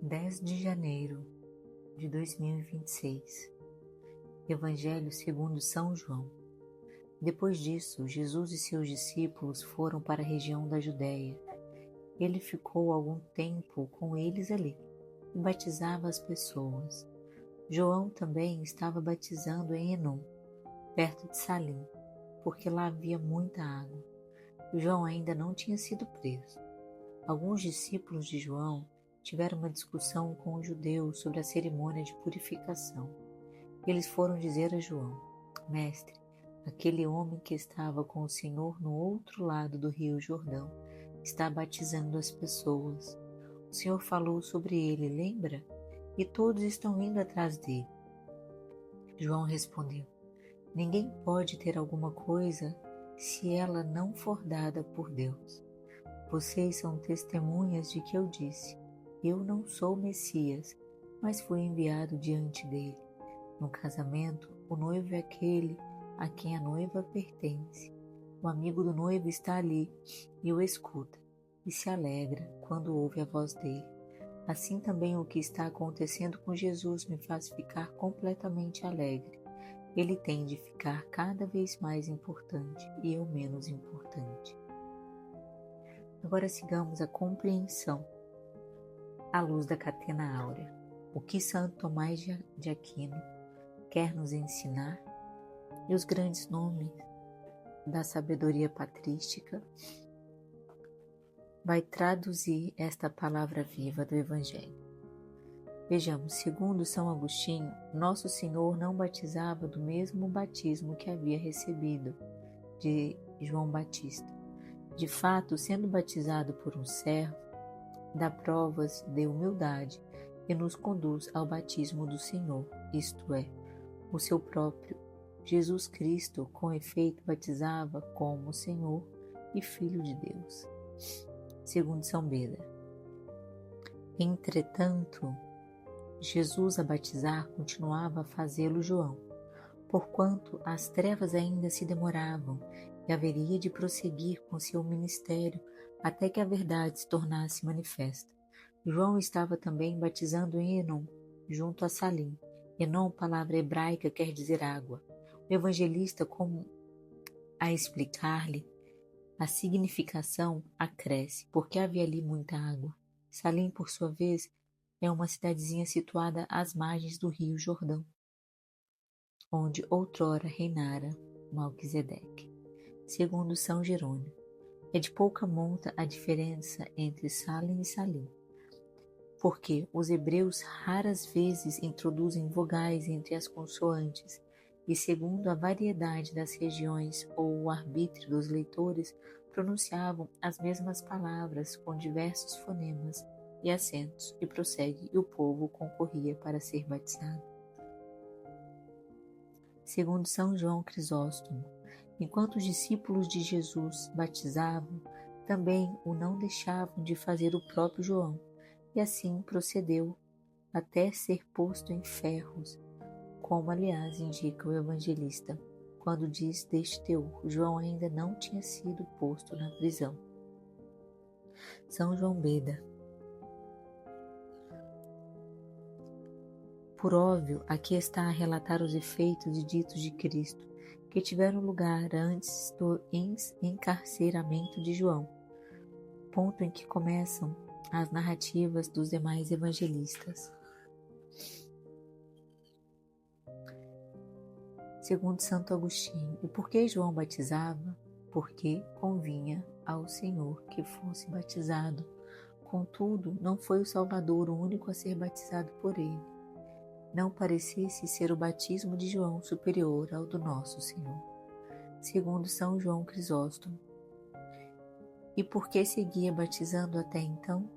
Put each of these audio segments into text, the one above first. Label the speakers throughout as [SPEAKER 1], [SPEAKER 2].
[SPEAKER 1] 10 de janeiro de 2026. Evangelho segundo São João. Depois disso, Jesus e seus discípulos foram para a região da Judéia. Ele ficou algum tempo com eles ali e batizava as pessoas. João também estava batizando em Enom, perto de Salim, porque lá havia muita água. João ainda não tinha sido preso. Alguns discípulos de João tiveram uma discussão com os judeus sobre a cerimônia de purificação. Eles foram dizer a João: Mestre, aquele homem que estava com o Senhor no outro lado do rio Jordão está batizando as pessoas. O Senhor falou sobre ele, lembra? E todos estão indo atrás dele. João respondeu: Ninguém pode ter alguma coisa se ela não for dada por Deus. Vocês são testemunhas de que eu disse: Eu não sou Messias, mas fui enviado diante dele. No casamento, o noivo é aquele a quem a noiva pertence. O amigo do noivo está ali e o escuta, e se alegra quando ouve a voz dele. Assim também o que está acontecendo com Jesus me faz ficar completamente alegre. Ele tem de ficar cada vez mais importante e eu menos importante. Agora sigamos a compreensão à luz da catena áurea. O que Santo Tomás de Aquino quer nos ensinar e os grandes nomes da sabedoria patrística vai traduzir esta palavra viva do Evangelho. Vejamos, segundo São Agostinho, Nosso Senhor não batizava do mesmo batismo que havia recebido de João Batista. De fato, sendo batizado por um servo, dá provas de humildade e nos conduz ao batismo do Senhor, isto é, o seu próprio Jesus Cristo, com efeito, batizava como Senhor e Filho de Deus. Segundo São Beda. Entretanto, Jesus a batizar continuava a fazê-lo João, porquanto as trevas ainda se demoravam e haveria de prosseguir com seu ministério até que a verdade se tornasse manifesta. João estava também batizando em Enom, junto a Salim. Enom, palavra hebraica, quer dizer água. O evangelista, como a explicar-lhe a significação, acresce, porque havia ali muita água. Salim, por sua vez, é uma cidadezinha situada às margens do rio Jordão, onde outrora reinara Melquisedeque. Segundo São Jerônimo, é de pouca monta a diferença entre Salim e Salim, porque os hebreus raras vezes introduzem vogais entre as consoantes e, segundo a variedade das regiões ou o arbítrio dos leitores, pronunciavam as mesmas palavras com diversos fonemas e acentos, e prossegue, e o povo concorria para ser batizado. Segundo São João Crisóstomo, enquanto os discípulos de Jesus batizavam, também o não deixavam de fazer o próprio João, e assim procedeu até ser posto em ferros, como aliás indica o evangelista, quando diz deste teor: João ainda não tinha sido posto na prisão. São João Beda. Por óbvio, aqui está a relatar os efeitos e ditos de Cristo, que tiveram lugar antes do encarceramento de João, ponto em que começam as narrativas dos demais evangelistas. Segundo Santo Agostinho, e por que João batizava? Porque convinha ao Senhor que fosse batizado. Contudo, não foi o Salvador o único a ser batizado por ele. Não parecesse ser o batismo de João superior ao do nosso Senhor. Segundo São João Crisóstomo. E por que seguia batizando até então?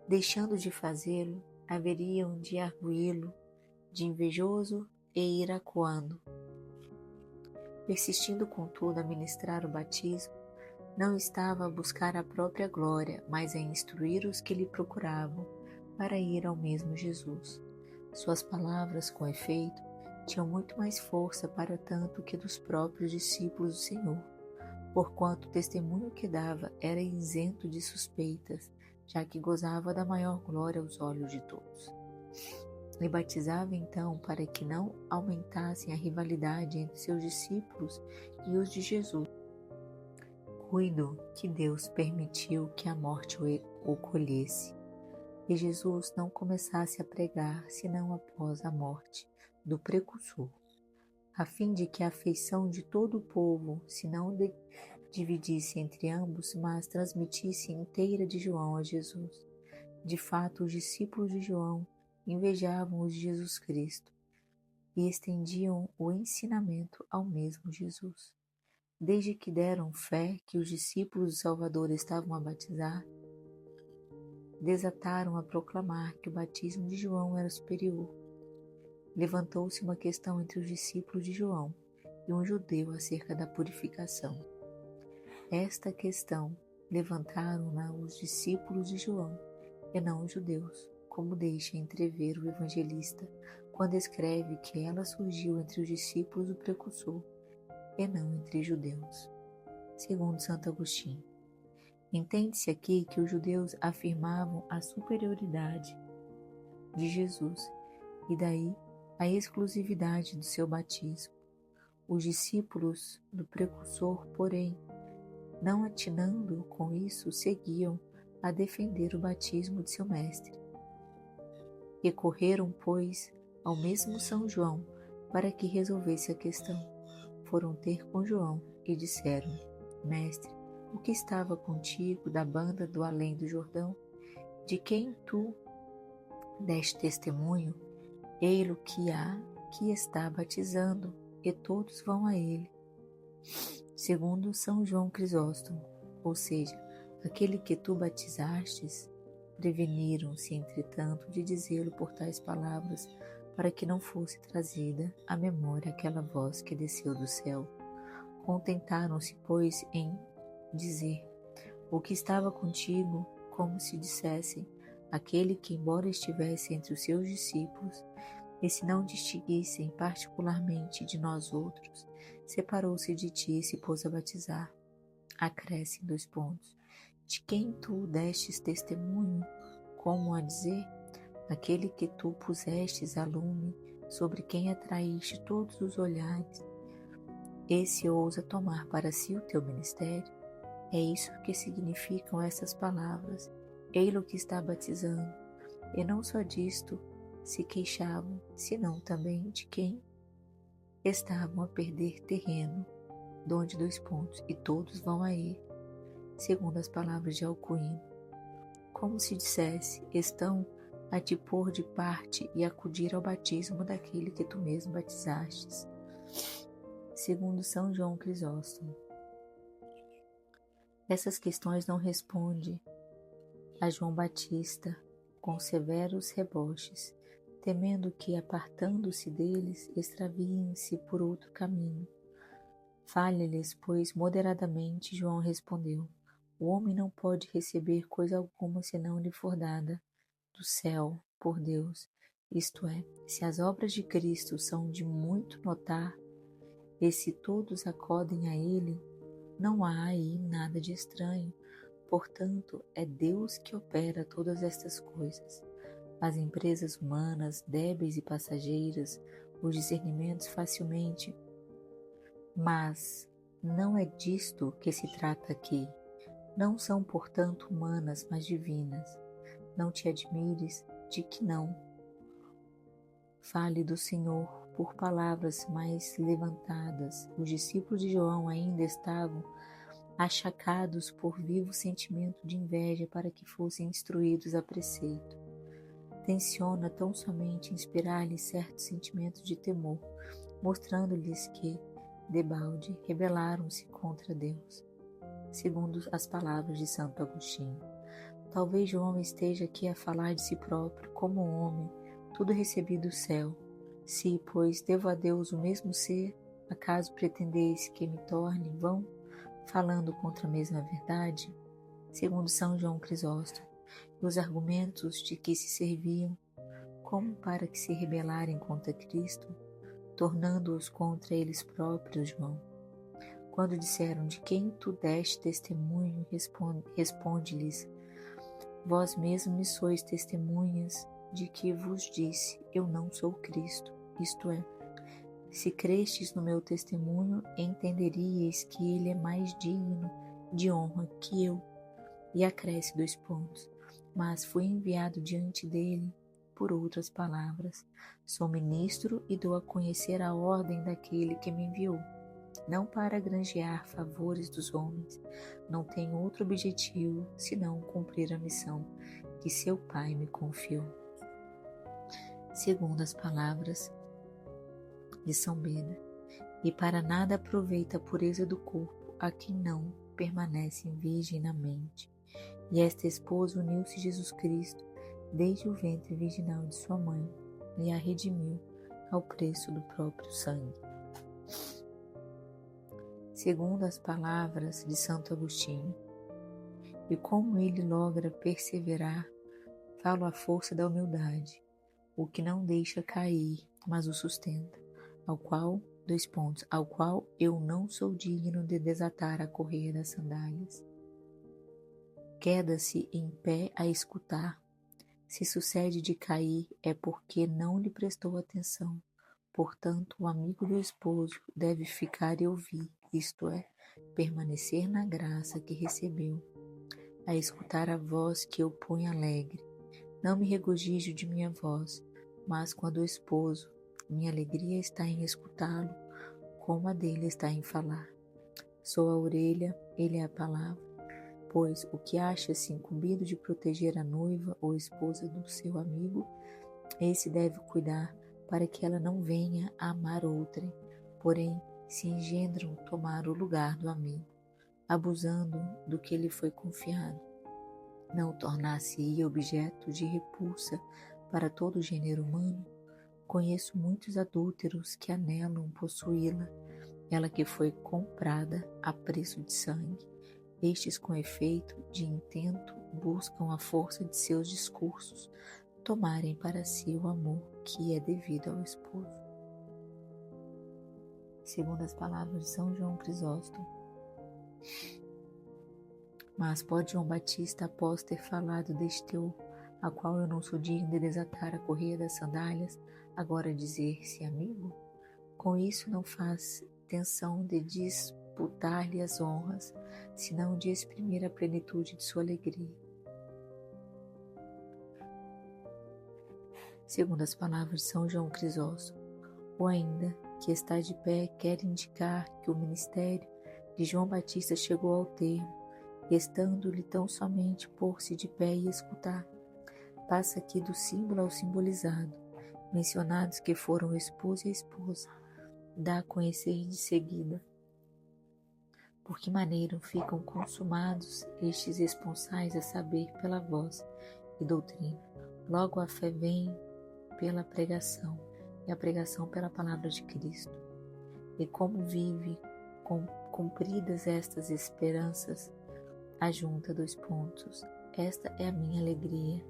[SPEAKER 1] Deixando de fazê-lo, haveriam de arguí-lo de invejoso e iracundo. Persistindo, contudo, a ministrar o batismo, não estava a buscar a própria glória, mas a instruir os que lhe procuravam para ir ao mesmo Jesus. Suas palavras, com efeito, tinham muito mais força para tanto que dos próprios discípulos do Senhor, porquanto o testemunho que dava era isento de suspeitas, já que gozava da maior glória aos olhos de todos. E batizava então para que não aumentassem a rivalidade entre seus discípulos e os de Jesus. Cuido que Deus permitiu que a morte o colhesse, e Jesus não começasse a pregar senão após a morte do precursor, a fim de que a afeição de todo o povo se não dividisse entre ambos, mas transmitisse inteira de João a Jesus. De fato, os discípulos de João invejavam os de Jesus Cristo e estendiam o ensinamento ao mesmo Jesus. Desde que deram fé que os discípulos do Salvador estavam a batizar, desataram a proclamar que o batismo de João era superior. Levantou-se uma questão entre os discípulos de João e um judeu acerca da purificação. Esta questão levantaram-na os discípulos de João e não os judeus, como deixa entrever o evangelista quando escreve que ela surgiu entre os discípulos do precursor e não entre judeus. Segundo Santo Agostinho. Entende-se aqui que os judeus afirmavam a superioridade de Jesus e daí a exclusividade do seu batismo. Os discípulos do precursor, porém, não atinando com isso, seguiam a defender o batismo de seu mestre. Recorreram, pois, ao mesmo São João para que resolvesse a questão. Foram ter com João e disseram: Mestre, o que estava contigo da banda do além do Jordão, de quem tu deste testemunho, ei-lo que está batizando, e todos vão a ele. Segundo São João Crisóstomo, ou seja, aquele que tu batizastes, preveniram-se, entretanto, de dizê-lo por tais palavras, para que não fosse trazida à memória aquela voz que desceu do céu. Contentaram-se, pois, em dizer o que estava contigo, como se dissessem aquele que, embora estivesse entre os seus discípulos, e se não distinguissem particularmente de nós outros, separou-se de ti e se pôs a batizar. Acresce 2 pontos. De quem tu destes testemunho, como a dizer, aquele que tu pusestes a lume, sobre quem atraíste todos os olhares, esse ousa tomar para si o teu ministério? É isso que significam essas palavras. Ei-lo que está batizando. E não só disto se queixavam, senão também de quem estavam a perder terreno, donde 2 pontos, e todos vão a ele, segundo as palavras de Alcuino. Como se dissesse, estão a te pôr de parte e acudir ao batismo daquele que tu mesmo batizastes. Segundo São João Crisóstomo. Essas questões não responde a João Batista com severos reboches, temendo que, apartando-se deles, extraviem-se por outro caminho. Fale-lhes, pois, moderadamente. João respondeu: o homem não pode receber coisa alguma senão lhe for dada do céu por Deus. Isto é, se as obras de Cristo são de muito notar, e se todos acodem a ele, não há aí nada de estranho. Portanto, é Deus que opera todas estas coisas. As empresas humanas, débeis e passageiras, os discernimentos facilmente. Mas não é disto que se trata aqui. Não são, portanto, humanas, mas divinas. Não te admires de que não fale do Senhor por palavras mais levantadas. Os discípulos de João ainda estavam achacados por vivo sentimento de inveja para que fossem instruídos a preceito. Tenciona tão somente inspirar-lhes certo sentimento de temor, mostrando-lhes que, debalde, rebelaram-se contra Deus, segundo as palavras de Santo Agostinho. Talvez João esteja aqui a falar de si próprio, como um homem, tudo recebido do céu. Se, pois, devo a Deus o mesmo ser, acaso pretendeis que me torne vão, falando contra a mesma verdade? Segundo São João Crisóstomo, os argumentos de que se serviam, como para que se rebelarem contra Cristo, tornando-os contra eles próprios, João. Quando disseram: de quem tu deste testemunho, responde-lhes: Vós mesmos me sois testemunhas de que vos disse, eu não sou Cristo, isto é, se crestes no meu testemunho, entenderíeis que ele é mais digno de honra que eu. E acresce 2 pontos. Mas fui enviado diante dele por outras palavras. Sou ministro e dou a conhecer a ordem daquele que me enviou. Não para granjear favores dos homens. Não tenho outro objetivo senão cumprir a missão que seu Pai me confiou. Segundo as palavras de São Beda, e para nada aproveita a pureza do corpo a quem não permanece virgem na mente. E esta esposa uniu-se a Jesus Cristo desde o ventre virginal de sua mãe e a redimiu ao preço do próprio sangue. Segundo as palavras de Santo Agostinho, e como ele logra perseverar, falo à força da humildade, o que não deixa cair, mas o sustenta, ao qual eu não sou digno de desatar a correia das sandálias. Queda-se em pé a escutar. Se sucede de cair, é porque não lhe prestou atenção. Portanto, o amigo do esposo deve ficar e ouvir, isto é, permanecer na graça que recebeu, a escutar a voz que eu ponho alegre. Não me regozijo de minha voz, mas com a do esposo. Minha alegria está em escutá-lo, como a dele está em falar. Sou a orelha, ele é a palavra. Pois o que acha-se incumbido de proteger a noiva ou esposa do seu amigo, esse deve cuidar para que ela não venha a amar outrem, porém se engendram tomar o lugar do amigo, abusando do que lhe foi confiado. Não tornar-se-ia objeto de repulsa para todo o gênero humano. Conheço muitos adúlteros que anelam possuí-la, ela que foi comprada a preço de sangue. Estes, com efeito de intento, buscam a força de seus discursos tomarem para si o amor que é devido ao esposo. Segundo as palavras de São João Crisóstomo. Mas pode João Batista, após ter falado deste teor, a qual eu não sou digno de desatar a correia das sandálias, agora dizer-se amigo? Com isso não faz intenção de disputar-lhe as honras, senão de exprimir a plenitude de sua alegria. Segundo as palavras de São João Crisóstomo, ou ainda, que está de pé, quer indicar que o ministério de João Batista chegou ao termo, estando-lhe tão somente pôr-se de pé e escutar. Passa aqui do símbolo ao simbolizado, mencionados que foram o esposo e a esposa, dá a conhecer de seguida. Por que maneira ficam consumados estes esponsais, a saber, pela voz e doutrina? Logo a fé vem pela pregação, e a pregação pela palavra de Cristo. E como vive cumpridas estas esperanças, ajunta 2 pontos. Esta é a minha alegria.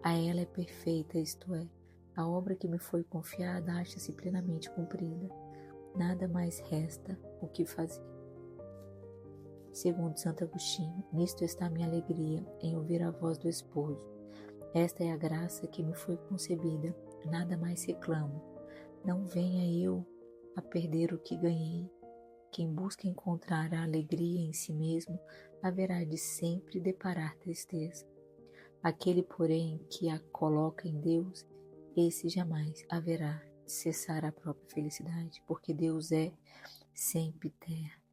[SPEAKER 1] A ela é perfeita, isto é, a obra que me foi confiada acha-se plenamente cumprida. Nada mais resta o que fazer. Segundo Santo Agostinho, nisto está a minha alegria, em ouvir a voz do esposo. Esta é a graça que me foi concebida, nada mais reclamo. Não venha eu a perder o que ganhei. Quem busca encontrar a alegria em si mesmo, haverá de sempre deparar tristeza. Aquele, porém, que a coloca em Deus, esse jamais haverá de cessar a própria felicidade, porque Deus é sempre terra.